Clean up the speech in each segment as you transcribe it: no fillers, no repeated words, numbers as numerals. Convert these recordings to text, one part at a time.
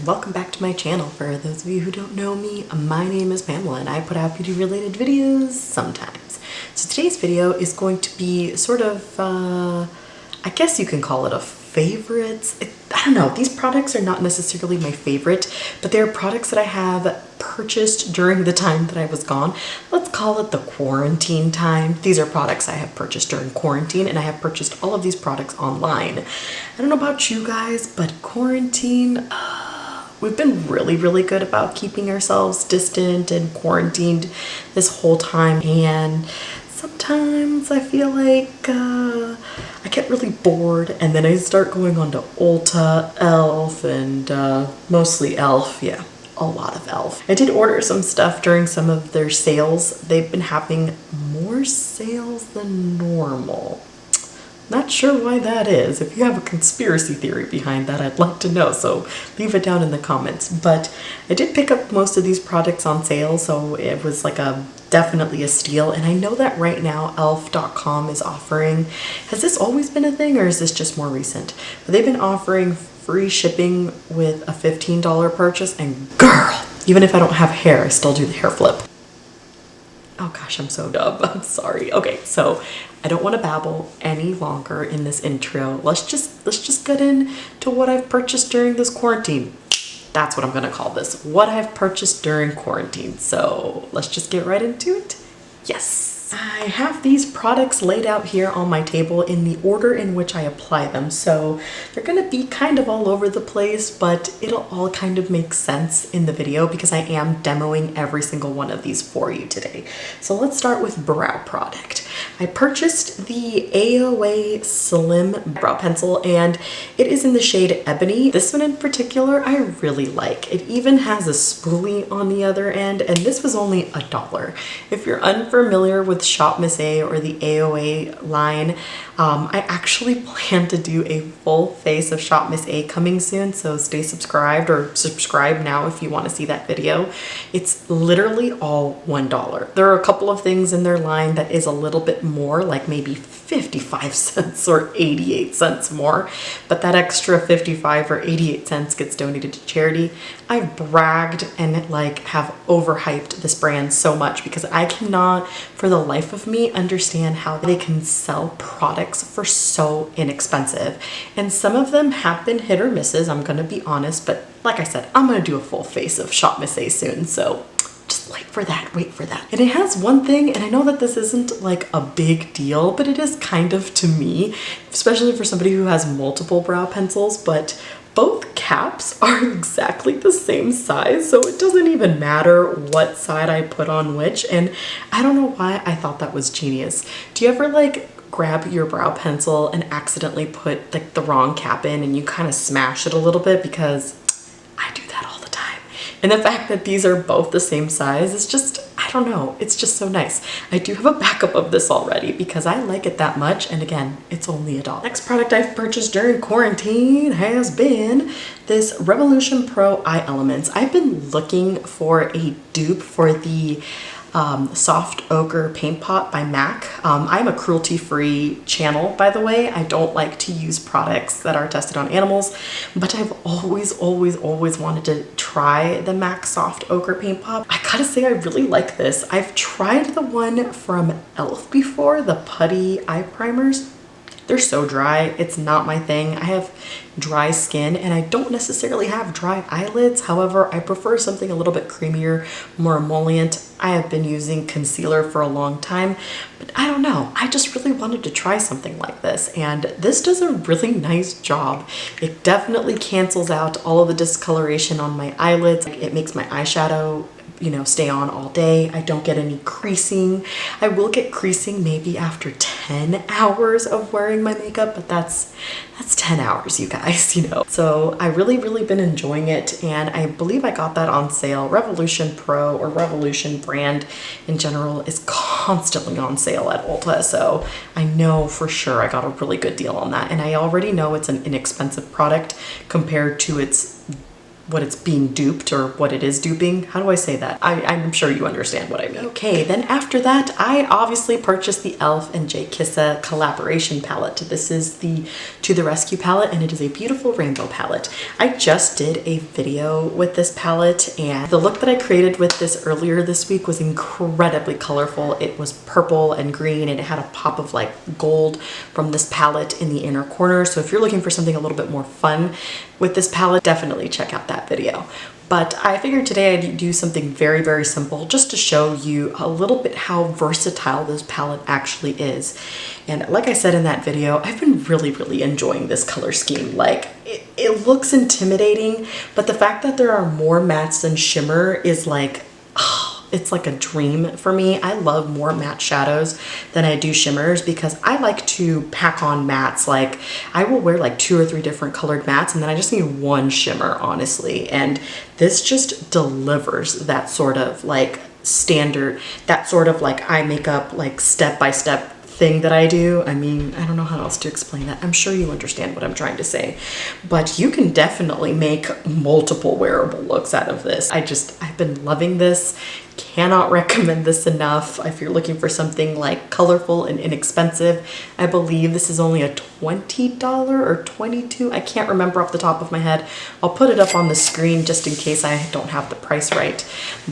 and welcome back to my channel. For those of you who don't know me, my name is Pamela and I put out beauty related videos sometimes. So today's video is going to be sort of, I guess you can call it a favorites. I don't know, these products are not necessarily my favorite, but they're products that I have purchased during the time that I was gone. Let's call it the quarantine time. These are products I have purchased during quarantine, and I have purchased all of these products online. I don't know about you guys, but quarantine, we've been really good about keeping ourselves distant and quarantined this whole time, and sometimes I feel like I get really bored and then I start going on to Ulta, e.l.f, and mostly e.l.f, yeah, a lot of e.l.f. I did order some stuff during some of their sales. They've been having more sales than normal. Not sure why that is. If you have a conspiracy theory behind that, I'd like to know, so leave it down in the comments. But I did pick up most of these products on sale, so it was like definitely a steal. And I know that right now e.l.f.com is offering, has this always been a thing or is this just more recent? But they've been offering free shipping with a $15 purchase, and girl, even if I don't have hair, I still do the hair flip. Oh gosh, I'm so dumb. I'm sorry. Okay, so I don't want to babble any longer in this intro. Let's just get into what I've purchased during this quarantine. That's what I'm going to call this. What I've purchased during quarantine. So let's just get right into it. Yes. I have these products laid out here on my table in the order in which I apply them. So they're going to be kind of all over the place, but it'll all kind of make sense in the video because I am demoing every single one of these for you today. So let's start with brow product. I purchased the AOA Slim Brow Pencil, and it is in the shade Ebony. This one in particular, I really like. It even has a spoolie on the other end, and this was only $1. If you're unfamiliar with Shop Miss A or the AOA line, I actually plan to do a full face of Shop Miss A coming soon, so stay subscribed, or subscribe now if you want to see that video. It's literally all $1. There are a couple of things in their line that is a little bit more, like maybe 55 cents or 88 cents more, but that extra 55 or 88 cents gets donated to charity. I've bragged and like have overhyped this brand so much because I cannot for the life of me understand how they can sell products for so inexpensive. And some of them have been hit or misses, I'm gonna be honest, but like I said, I'm gonna do a full face of Shop Miss A soon, so just wait for that. And it has one thing, and I know that this isn't like a big deal, but it is kind of to me, especially for somebody who has multiple brow pencils, but both caps are exactly the same size, so it doesn't even matter what side I put on which, and I don't know why I thought that was genius. Do you ever like grab your brow pencil and accidentally put like the wrong cap in and you kind of smash it a little bit? Because I do that all the time. And the fact that these are both the same size is just, I don't know, it's just so nice. I do have a backup of this already because I like it that much, and again, it's only $1. Next product I've purchased during quarantine has been this Revolution Pro Eye Elements. I've been looking for a dupe for the Soft Ochre Paint Pot by MAC. I'm a cruelty-free channel, by the way. I don't like to use products that are tested on animals, but I've always wanted to try the MAC Soft Ochre Paint Pot. I gotta say I really like this. I've tried the one from e.l.f. before, the putty eye primers. They're so dry, it's not my thing. I have dry skin and I don't necessarily have dry eyelids. However, I prefer something a little bit creamier, more emollient. I have been using concealer for a long time, but I don't know. I just really wanted to try something like this, and this does a really nice job. It definitely cancels out all of the discoloration on my eyelids. It makes my eyeshadow, you know, stay on all day. I don't get any creasing. I will get creasing maybe after 10 hours of wearing my makeup, but that's 10 hours, you guys, you know. So I really been enjoying it, and I believe I got that on sale. Revolution Pro, or Revolution brand in general, is constantly on sale at Ulta, so I know for sure I got a really good deal on that, and I already know it's an inexpensive product compared to its what it's being duped or what it is duping. How do I say that? I'm sure you understand what I mean. Okay, then after that, I obviously purchased the e.l.f. and JKissa collaboration palette. This is the To the Rescue palette, and it is a beautiful rainbow palette. I just did a video with this palette, and the look that I created with this earlier this week was incredibly colorful. It was purple and green, and it had a pop of like gold from this palette in the inner corner. So if you're looking for something a little bit more fun with this palette, definitely check out that video. But I figured today I'd do something very, very simple just to show you a little bit how versatile this palette actually is. And like I said in that video, I've been really, really enjoying this color scheme. Like, it looks intimidating, but the fact that there are more mattes than shimmer is like, it's like a dream for me. I love more matte shadows than I do shimmers because I like to pack on mattes. Like, I will wear like 2 or 3 different colored mattes and then I just need one shimmer, honestly. And this just delivers that sort of like standard, that sort of like eye makeup, like step-by-step thing that I do. I mean, I don't know how else to explain that. I'm sure you understand what I'm trying to say, but you can definitely make multiple wearable looks out of this. I've been loving this. Cannot recommend this enough. If you're looking for something like colorful and inexpensive, I believe this is only a $20 or $22. I can't remember off the top of my head. I'll put it up on the screen just in case I don't have the price right.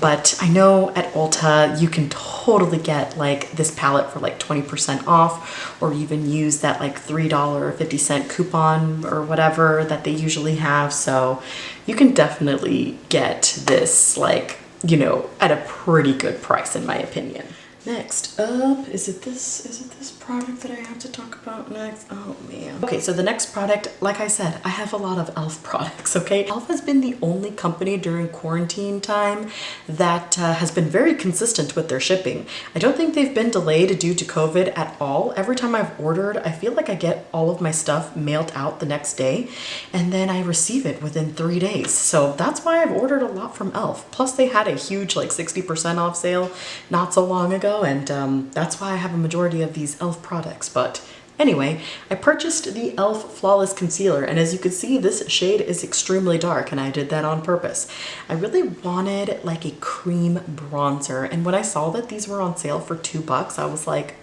But I know at Ulta, you can totally get like this palette for like 20% off, or even use that like $3.50 coupon or whatever that they usually have. So you can definitely get this like, you know, at a pretty good price in my opinion. Next up, is it this product that I have to talk about next? Oh man. Okay, so the next product, like I said, I have a lot of e.l.f. products, okay? e.l.f. has been the only company during quarantine time that has been very consistent with their shipping. I don't think they've been delayed due to COVID at all. Every time I've ordered, I feel like I get all of my stuff mailed out the next day, and then I receive it within 3 days. So that's why I've ordered a lot from e.l.f. Plus they had a huge like 60% off sale not so long ago, and that's why I have a majority of these e.l.f. products. But anyway, I purchased the e.l.f. Flawless Concealer, and as you can see, this shade is extremely dark, and I did that on purpose. I really wanted like a cream bronzer, and when I saw that these were on sale for $2, I was like,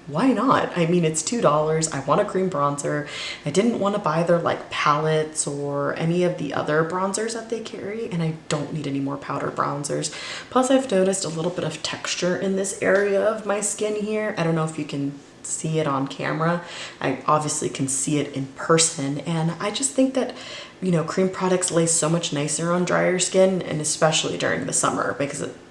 why not? I mean, it's $2. I want a cream bronzer. I didn't want to buy their like palettes or any of the other bronzers that they carry, and I don't need any more powder bronzers. Plus, I've noticed a little bit of texture in this area of my skin here. I don't know if you can see it on camera. I obviously can see it in person, and I just think that, you know, cream products lay so much nicer on drier skin, and especially during the summer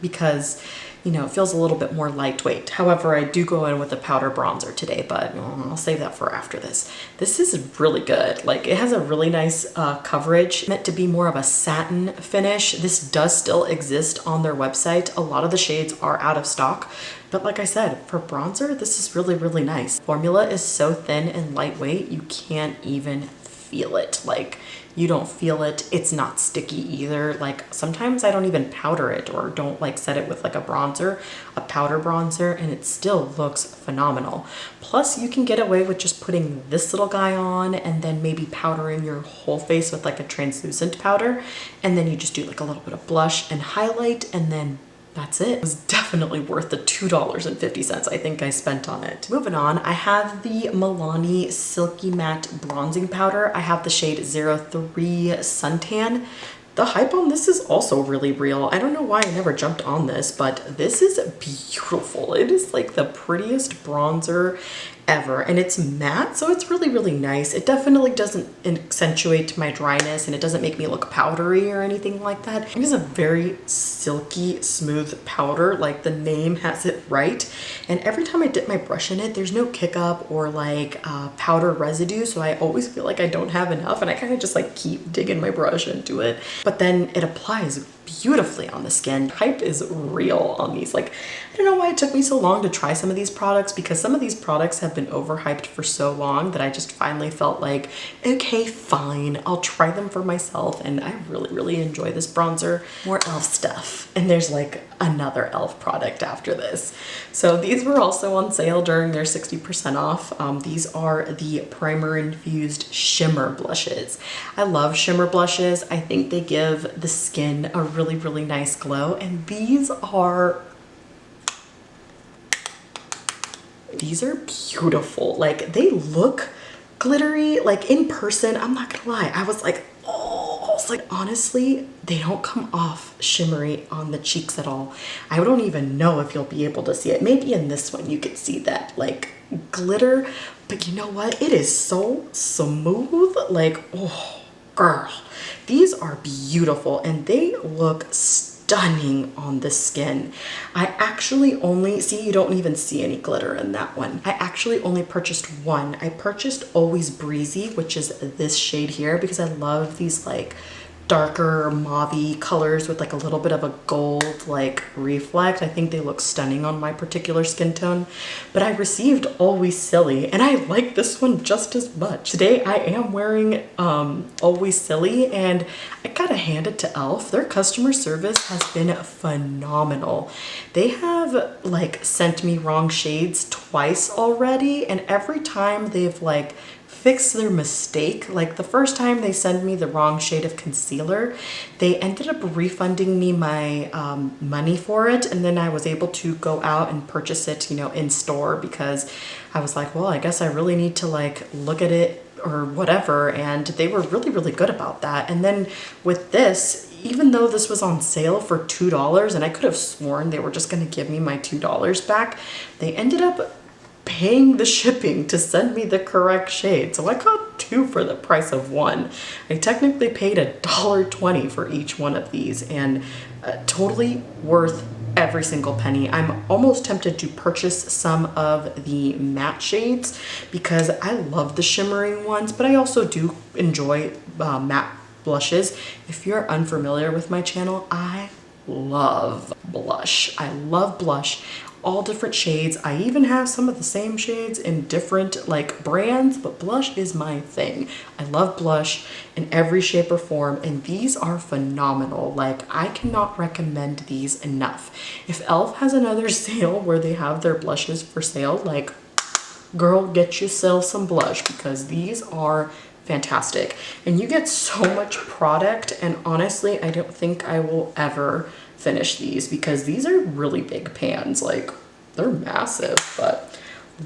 because you know, it feels a little bit more lightweight. However, I do go in with a powder bronzer today, but I'll save that for after this. This is really good. Like, it has a really nice coverage, meant to be more of a satin finish. This does still exist on their website. A lot of the shades are out of stock, but like I said, for bronzer, this is really, really nice. Formula is so thin and lightweight, you can't even feel it. Like, you don't feel it. It's not sticky either. Like, sometimes I don't even powder it or don't like set it with like a bronzer, a powder bronzer, and it still looks phenomenal. Plus, you can get away with just putting this little guy on and then maybe powdering your whole face with like a translucent powder, and then you just do like a little bit of blush and highlight, and then that's it. It was definitely worth the $2.50 I think I spent on it. Moving on, I have the Milani Silky Matte Bronzing Powder. I have the shade 03 Suntan. The hype on this is also really real. I don't know why I never jumped on this, but this is beautiful. It is like the prettiest bronzer ever, and it's matte, so it's really, really nice. It definitely doesn't accentuate my dryness, and it doesn't make me look powdery or anything like that. It is a very silky, smooth powder, like the name has it right. And every time I dip my brush in it, there's no kick up or like powder residue, so I always feel like I don't have enough, and I kind of just like keep digging my brush into it. But then it applies beautifully on the skin. Hype is real on these. Like, I don't know why it took me so long to try some of these products, because some of these products have been overhyped for so long that I just finally felt like, okay, fine, I'll try them for myself. And I really, really enjoy this bronzer. More e.l.f. stuff. And there's like another e.l.f. product after this. So these were also on sale during their 60% off. These are the Primer-Infused Shimmer Blushes. I love shimmer blushes. I think they give the skin a really, really nice glow. And these are beautiful. Like, they look glittery. Like, in person, I'm not gonna lie, I was like, oh, it's like, honestly, they don't come off shimmery on the cheeks at all. I don't even know if you'll be able to see it. Maybe in this one you could see that like glitter, but you know what? It is so smooth. Like, oh girl, these are beautiful and they look stunning on the skin. I actually only, see, you don't even see any glitter in that one. I actually only purchased one. I purchased Always Breezy, which is this shade here, because I love these like darker mauve-y colors with like a little bit of a gold like reflect. I think they look stunning on my particular skin tone. But I received Always Silly and I like this one just as much. Today I am wearing Always Silly, and I gotta hand it to e.l.f. Their customer service has been phenomenal. They have like sent me wrong shades twice already, and every time they've like fix their mistake. Like the first time they sent me the wrong shade of concealer, they ended up refunding me my money for it, and then I was able to go out and purchase it, you know, in store, because I was like, well, I guess I really need to like look at it or whatever, and they were really, really good about that. And then with this, even though this was on sale for $2, and I could have sworn they were just going to give me my $2 back, they ended up paying the shipping to send me the correct shade. So I got two for the price of one. I technically paid $1.20 for each one of these, and totally worth every single penny. I'm almost tempted to purchase some of the matte shades because I love the shimmering ones, but I also do enjoy matte blushes. If you're unfamiliar with my channel, I love blush. I love blush. All different shades. I even have some of the same shades in different like brands, but blush is my thing. I love blush in every shape or form, and these are phenomenal. Like, I cannot recommend these enough. If e.l.f. has another sale where they have their blushes for sale, like, girl, get yourself some blush, because these are fantastic. And you get so much product, and honestly, I don't think I will ever finish these because these are really big pans. Like, they're massive. But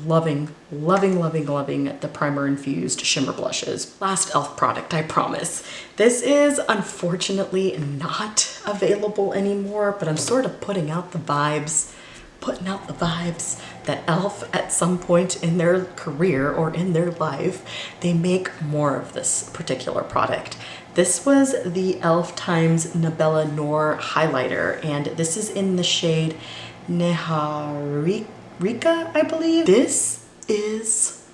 loving, loving, loving, loving the Primer-Infused Shimmer Blushes. Last e.l.f. product, I promise. This is unfortunately not available anymore, but I'm sort of putting out the vibes that e.l.f. at some point in their career or in their life, they make more of this particular product. This was the e.l.f. Times Nabella Noor highlighter, and this is in the shade Neharika, I believe. This is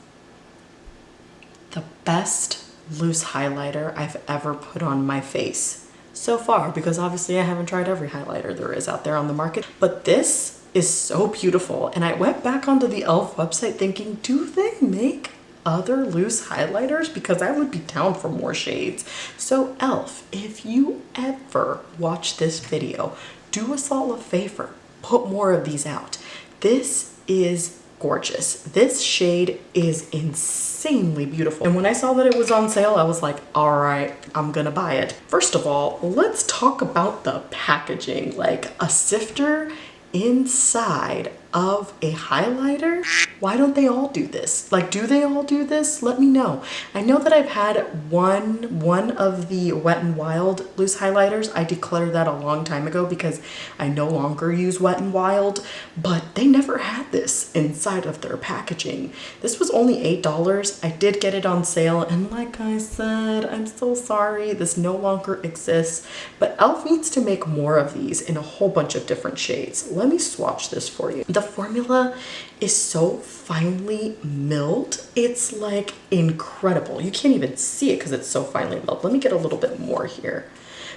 the best loose highlighter I've ever put on my face so far, because obviously I haven't tried every highlighter there is out there on the market, but this is so beautiful. And I went back onto the e.l.f. website thinking, do they make other loose highlighters? Because I would be down for more shades. So e.l.f., if you ever watch this video, do us all a favor, put more of these out. This is gorgeous. This shade is insanely beautiful. And when I saw that it was on sale, I was like, all right, I'm gonna buy it. First of all, let's talk about the packaging. Like, a sifter inside of a highlighter? Why don't they all do this? Like, do they all do this? Let me know. I know that I've had one of the Wet n Wild loose highlighters. I declared that a long time ago because I no longer use Wet n Wild, but they never had this inside of their packaging. This was only $8. I did get it on sale, and like I said, I'm so sorry, this no longer exists, but e.l.f. needs to make more of these in a whole bunch of different shades. Let me swatch this for you. The formula is so finely milled. It's like incredible. You can't even see it because it's so finely milled. Let me get a little bit more here.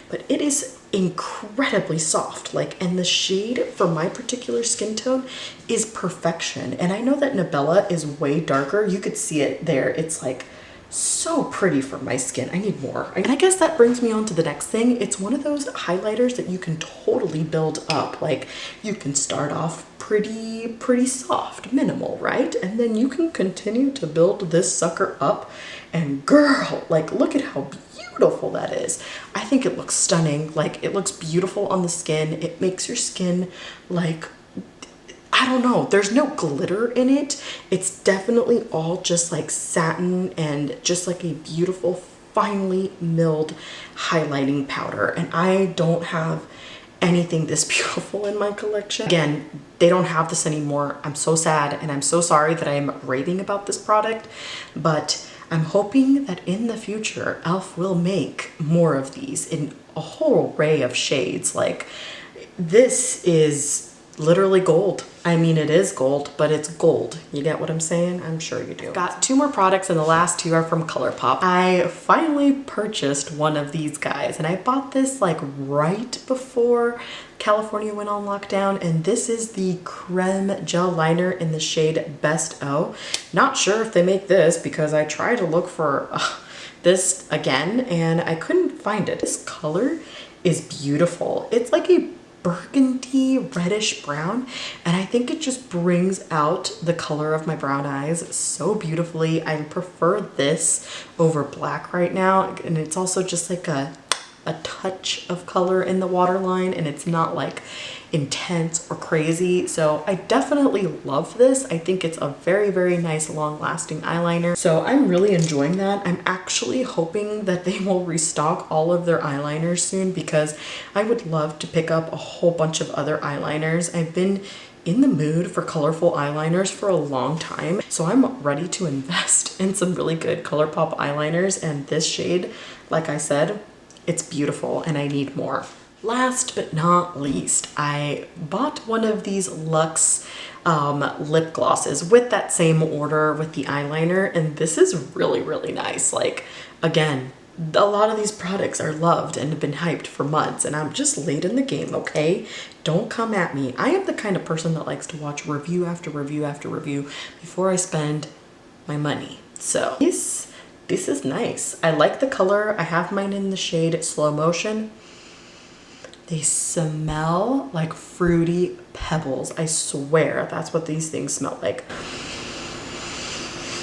But it is incredibly soft, like, and the shade for my particular skin tone is perfection. And I know that Nabella is way darker. You could see it there. It's like so pretty for my skin. I need more. And I guess that brings me on to the next thing. It's one of those highlighters that you can totally build up. Like, you can start off pretty soft, minimal, right? And then you can continue to build this sucker up, and girl, like, look at how beautiful that is. I think it looks stunning. Like, it looks beautiful on the skin. It makes your skin, like, I don't know, there's no glitter in it. It's definitely all just like satin and just like a beautiful, finely milled highlighting powder. And I don't have anything this beautiful in my collection. Again, they don't have this anymore. I'm so sad, and I'm so sorry that I am raving about this product, but I'm hoping that in the future, e.l.f. will make more of these in a whole array of shades. Like, this is literally gold. I mean, it is gold, but it's gold. You get what I'm saying? I'm sure you do. Got two more products, and the last two are from Colourpop. I finally purchased one of these guys, and I bought this like right before California went on lockdown, and this is the Creme Gel Liner in the shade Best O. Not sure if they make this because I tried to look for this again and I couldn't find it. This color is beautiful. It's like a burgundy reddish brown, and I think it just brings out the color of my brown eyes so beautifully. I prefer this over black right now, and it's also just like a touch of color in the waterline, and it's not like intense or crazy. So I definitely love this. I think it's a very nice long-lasting eyeliner, so I'm really enjoying that. I'm actually hoping that they will restock all of their eyeliners soon, because I would love to pick up a whole bunch of other eyeliners. I've been in the mood for colorful eyeliners for a long time, so I'm ready to invest in some really good Colourpop eyeliners, and this shade, like I said, it's beautiful and I need more. Last but not least, I bought one of these Luxe lip glosses with that same order with the eyeliner, and this is really nice. Like, again, a lot of these products are loved and have been hyped for months, and I'm just late in the game, okay? Don't come at me. I am the kind of person that likes to watch review after review after review before I spend my money. So this is nice. I like the color. I have mine in the shade Slow Motion. They smell like fruity pebbles. I swear that's what these things smell like.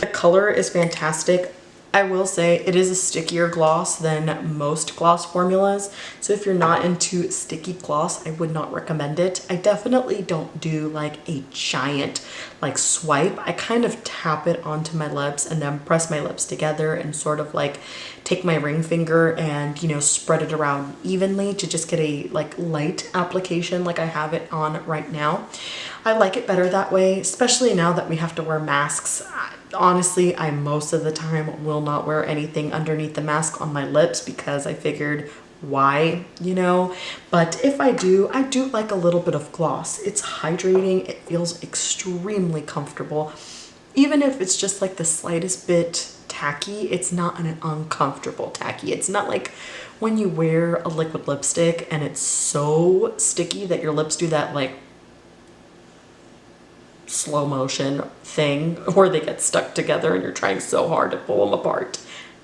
The color is fantastic. I will say it is a stickier gloss than most gloss formulas. So if you're not into sticky gloss, I would not recommend it. I definitely don't do like a giant like swipe. I kind of tap it onto my lips and then press my lips together and sort of like take my ring finger and, you know, spread it around evenly to just get a like light application like I have it on right now. I like it better that way, especially now that we have to wear masks. Honestly, I most of the time will not wear anything underneath the mask on my lips because I figured why, you know? But if I do like a little bit of gloss. It's hydrating, it feels extremely comfortable. Even if it's just like the slightest bit tacky, it's not an uncomfortable tacky. It's not like when you wear a liquid lipstick and it's so sticky that your lips do that like slow motion thing where they get stuck together and you're trying so hard to pull them apart.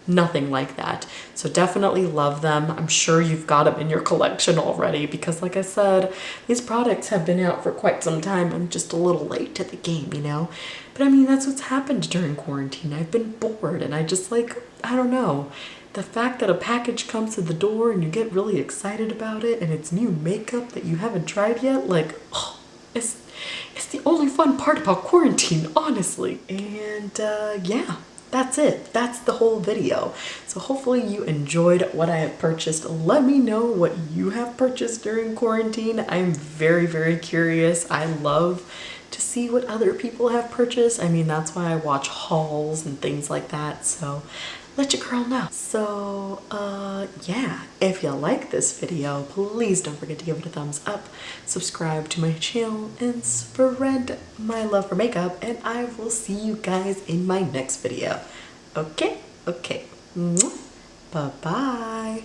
Nothing like that. So definitely love them. I'm sure you've got them in your collection already because, like I said, these products have been out for quite some time. I'm just a little late to the game, you know? But I mean, that's what's happened during quarantine. I've been bored and I just like, I don't know. The fact that a package comes to the door and you get really excited about it and it's new makeup that you haven't tried yet, like, oh, it's the only fun part about quarantine, honestly. And yeah, that's it. That's the whole video. So hopefully you enjoyed what I have purchased. Let me know what you have purchased during quarantine. I'm very curious. I love to see what other people have purchased. I mean, that's why I watch hauls and things like that. So let your girl know. So yeah, if you like this video, please don't forget to give it a thumbs up, subscribe to my channel, and spread my love for makeup, and I will see you guys in my next video. Okay? Bye-bye.